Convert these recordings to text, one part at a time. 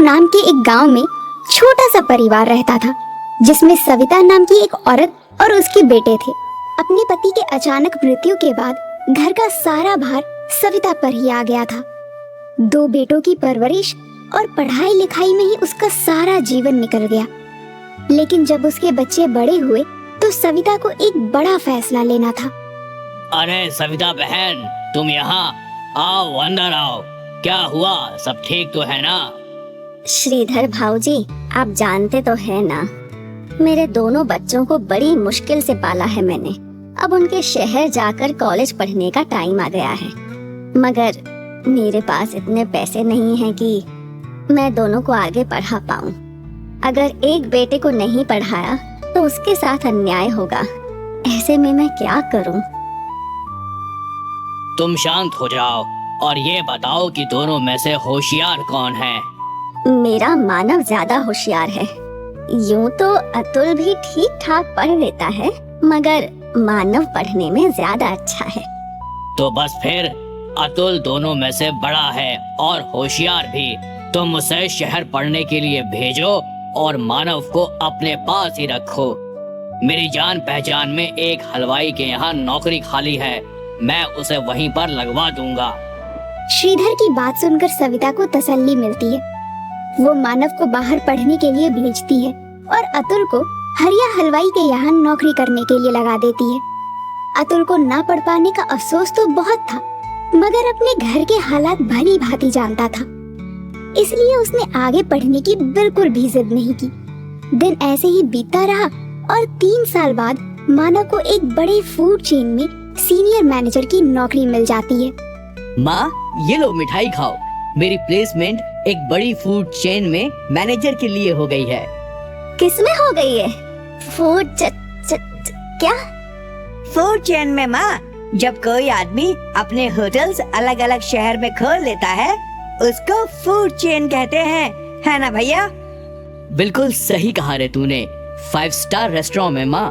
अतुल नाम के एक गांव में छोटा सा परिवार रहता था, जिसमें सविता नाम की एक औरत और उसके बेटे थे। अपने पति के अचानक मृत्यु के बाद घर का सारा भार सविता पर ही आ गया था। 2 बेटों की परवरिश और पढ़ाई लिखाई में ही उसका सारा जीवन निकल गया। लेकिन जब उसके बच्चे बड़े हुए तो सविता को एक बड़ा फैसला लेना था। अरे सविता बहन, तुम यहाँ आओ, अंदर आओ। क्या हुआ, सब ठीक तो है ना? श्रीधर भाऊजी, आप जानते तो है ना, मेरे दोनों बच्चों को बड़ी मुश्किल से पाला है मैंने। अब उनके शहर जाकर कॉलेज पढ़ने का टाइम आ गया है, मगर मेरे पास इतने पैसे नहीं हैं कि मैं दोनों को आगे पढ़ा पाऊं। अगर एक बेटे को नहीं पढ़ाया तो उसके साथ अन्याय होगा। ऐसे में मैं क्या करूं? तुम शांत हो जाओ और ये बताओ कि दोनों में से होशियार कौन है? मेरा मानव ज्यादा होशियार है। यूं तो अतुल भी ठीक ठाक पढ़ लेता है, मगर मानव पढ़ने में ज्यादा अच्छा है। तो बस फिर अतुल दोनों में से बड़ा है और होशियार भी। तुम उसे शहर पढ़ने के लिए भेजो और मानव को अपने पास ही रखो। मेरी जान पहचान में एक हलवाई के यहाँ नौकरी खाली है, मैं उसे वहीं पर लगवा दूंगा। श्रीधर की बात सुनकर सविता को तसल्ली मिलती है। वो मानव को बाहर पढ़ने के लिए भेजती है और अतुल को हरिया हलवाई के यहाँ नौकरी करने के लिए लगा देती है। अतुल को ना पढ़ पाने का अफसोस तो बहुत था, मगर अपने घर के हालात भली भांति जानता था, इसलिए उसने आगे पढ़ने की बिल्कुल भी जिद नहीं की। दिन ऐसे ही बीतता रहा और 3 साल बाद मानव को एक बड़े फूड चेन में सीनियर मैनेजर की नौकरी मिल जाती है। माँ, ये लो मिठाई खाओ। मेरी प्लेसमेंट एक बड़ी फूड चेन में मैनेजर के लिए हो गई है। किसमें हो गई है? फूड क्या? फूड चेन में माँ, जब कोई आदमी अपने होटल्स अलग अलग शहर में खोल लेता है उसको फूड चेन कहते हैं, है ना भैया? बिल्कुल सही कहा रे तूने। 5 स्टार रेस्टोरेंट में माँ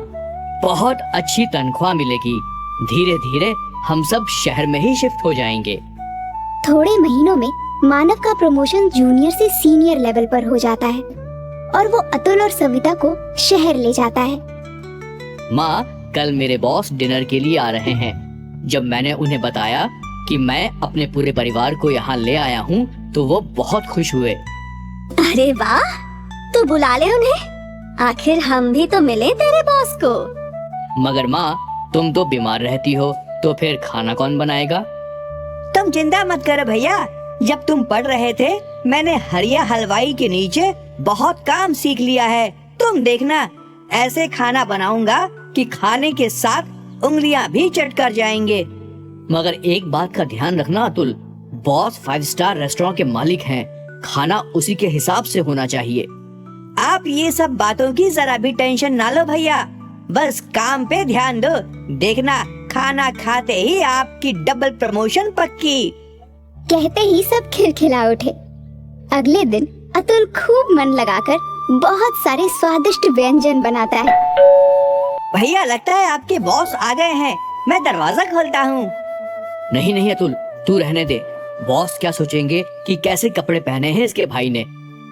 बहुत अच्छी तनख्वाह मिलेगी। धीरे धीरे हम सब शहर में ही शिफ्ट हो जाएंगे। थोड़े महीनों में मानव का प्रमोशन जूनियर से सीनियर लेवल पर हो जाता है और वो अतुल और सविता को शहर ले जाता है। माँ, कल मेरे बॉस डिनर के लिए आ रहे हैं। जब मैंने उन्हें बताया कि मैं अपने पूरे परिवार को यहाँ ले आया हूँ तो वो बहुत खुश हुए। अरे वाह, तू बुला ले उन्हें। आखिर हम भी तो मिले तेरे बॉस को। मगर माँ, तुम तो बीमार रहती हो, तो फिर खाना कौन बनाएगा? तुम चिंता मत करो भैया, जब तुम पढ़ रहे थे मैंने हरिया हलवाई के नीचे बहुत काम सीख लिया है। तुम देखना, ऐसे खाना बनाऊंगा कि खाने के साथ उंगलियां भी चट कर जाएंगे। मगर एक बात का ध्यान रखना अतुल, बॉस 5 स्टार रेस्टोरेंट के मालिक हैं, खाना उसी के हिसाब से होना चाहिए। आप ये सब बातों की जरा भी टेंशन ना लो भैया, बस काम पे ध्यान दो। देखना, खाना खाते ही आपकी डबल प्रमोशन पक्की। कहते ही सब खिलखिला उठे। अगले दिन अतुल खूब मन लगाकर बहुत सारे स्वादिष्ट व्यंजन बनाता है। भैया, लगता है आपके बॉस आ गए हैं, मैं दरवाजा खोलता हूँ। नहीं नहीं अतुल, तू रहने दे। बॉस क्या सोचेंगे कि कैसे कपड़े पहने हैं इसके भाई ने।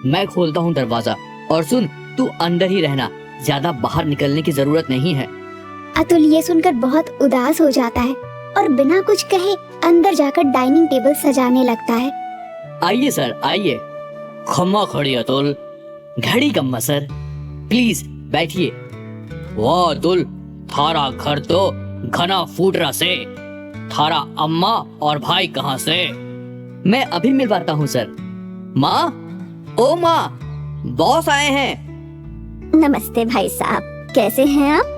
मैं खोलता हूँ दरवाजा। और सुन, तू अंदर ही रहना, ज्यादा बाहर निकलने की जरूरत नहीं है। अतुल ये सुनकर बहुत उदास हो जाता है और बिना कुछ कहे अंदर जाकर डाइनिंग टेबल सजाने लगता है। आइए सर, आइए। खम्मा खड़ी अतुल, घड़ी कम्मा सर, प्लीज बैठिए। वाह अतुल, थारा घर तो घना फूटरा से। थारा अम्मा और भाई कहाँ से? मैं अभी मिलवाता हूँ सर। माँ, ओ माँ, बॉस आए हैं। नमस्ते भाई साहब, कैसे हैं आप?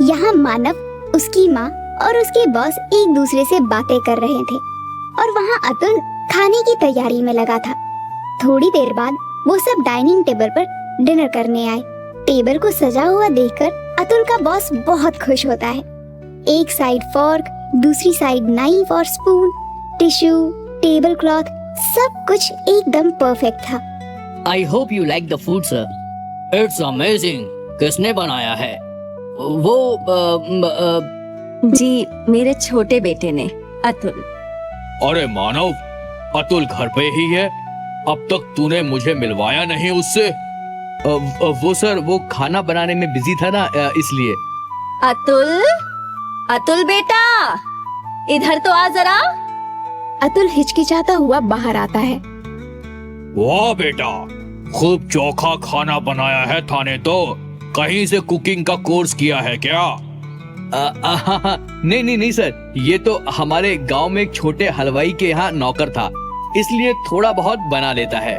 यहाँ मानव, उसकी माँ और उसके बॉस एक दूसरे से बातें कर रहे थे और वहाँ अतुल खाने की तैयारी में लगा था। थोड़ी देर बाद वो सब डाइनिंग टेबल पर डिनर करने आए। टेबल को सजा हुआ देखकर अतुल का बॉस बहुत खुश होता है। एक साइड फॉर्क, दूसरी साइड नाइफ और स्पून, टिश्यू, टेबल क्लॉथ, सब कुछ एकदम परफेक्ट था। I hope you like the food sir. It's amazing. किसने बनाया है? वो जी, मेरे छोटे बेटे ने, अतुल। अरे मानव, अतुल घर पे ही है? अब तक तूने मुझे मिलवाया नहीं उससे। वो सर, वो खाना बनाने में बिजी था ना, इसलिए। अतुल, अतुल बेटा, इधर तो आ जरा। अतुल हिचकिचाता हुआ बाहर आता है। वाह बेटा, खूब चोखा खाना बनाया है थाने तो। कहीं से कुकिंग का कोर्स किया है क्या? नहीं सर, ये तो हमारे गांव में एक छोटे हलवाई के यहाँ नौकर था, इसलिए थोड़ा बहुत बना लेता है।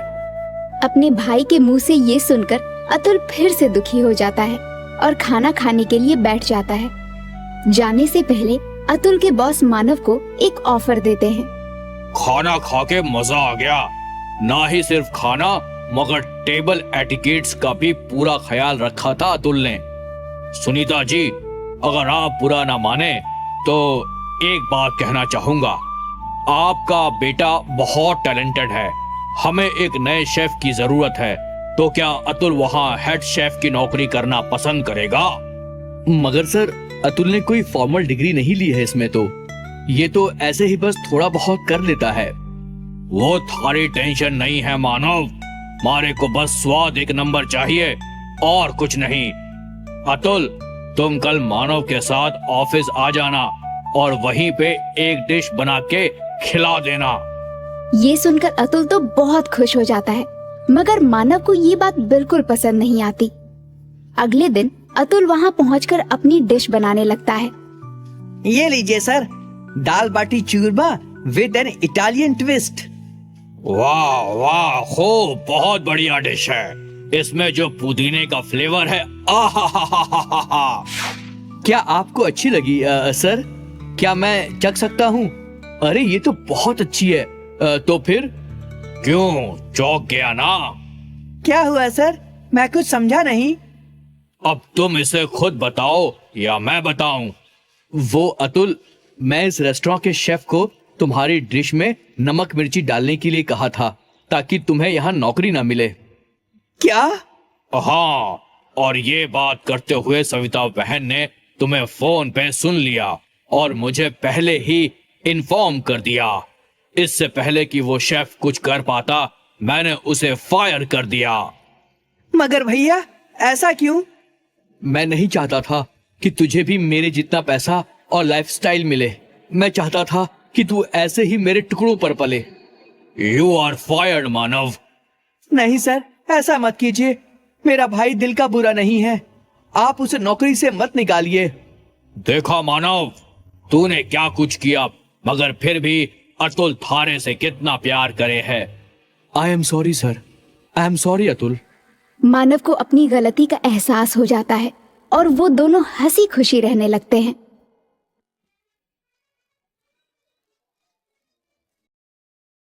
अपने भाई के मुंह से ये सुनकर अतुल फिर से दुखी हो जाता है और खाना खाने के लिए बैठ जाता है। जाने से पहले अतुल के बॉस मानव को एक ऑफर देते हैं। खाना खा के मजा आ गया। ना ही सिर्फ खाना, मगर टेबल एटिकेट्स का भी पूरा ख्याल रखा था अतुल ने। सुनीता जी, अगर आप बुरा ना माने तो एक बात कहना चाहूंगा। आपका बेटा बहुत टैलेंटेड है। हमें एक नए शेफ की जरूरत है, तो क्या अतुल वहाँ हेड शेफ की नौकरी करना पसंद करेगा? मगर सर, अतुल ने कोई फॉर्मल डिग्री नहीं ली है इसमें तो। ये तो ऐसे ही बस थोड़ा बहुत कर लेता है। वो थारी टेंशन नहीं है मानव। मारे को बस स्वाद एक नंबर चाहिए और कुछ नहीं। अतुल, तुम कल मानव के साथ ऑफिस आ जाना और वहीं पे एक डिश बना के खिला देना। ये सुनकर अतुल तो बहुत खुश हो जाता है, मगर मानव को ये बात बिल्कुल पसंद नहीं आती। अगले दिन अतुल वहाँ पहुंचकर अपनी डिश बनाने लगता है। ये लीजिए sir, dal baati churma with an Italian twist. वाह वाह, खूब, बहुत बढ़िया डिश है। इसमें जो पुदीने का फ्लेवर है, आहा। क्या आपको अच्छी लगी सर? क्या मैं चख सकता हूँ? अरे ये तो बहुत अच्छी है। तो फिर? क्यों, चौंक गया ना? क्या हुआ सर, मैं कुछ समझा नहीं। अब तुम इसे खुद बताओ या मैं बताऊं? वो अतुल, मैं इस रेस्टोरेंट के शेफ को तुम्हारी डिश में नमक मिर्ची डालने के लिए कहा था, ताकि तुम्हें यहाँ नौकरी ना मिले। क्या? हाँ, और ये बात करते हुए सविता बहन ने तुम्हें फोन पे सुन लिया और मुझे पहले ही इन्फॉर्म कर दिया। इससे पहले कि वो शेफ कुछ कर पाता, मैंने उसे फायर कर दिया। मगर भैया, ऐसा क्यों? मैं नहीं चाहता था कि तुझे भी मेरे जितना पैसा और लाइफस्टाइल मिले। मैं चाहता था कि तू ऐसे ही मेरे टुकड़ों पर पले। यू आर फायर्ड मानव। नहीं सर, ऐसा मत कीजिए। मेरा भाई दिल का बुरा नहीं है। आप उसे नौकरी से मत निकालिए। देखा मानव, तूने क्या कुछ किया, मगर फिर भी अतुल थारे से कितना प्यार करे है। I am sorry sir, I am sorry Atul. Manav को अपनी गलती का एहसास हो जाता है और वो दोनों हंसी खुशी रहने लगते हैं।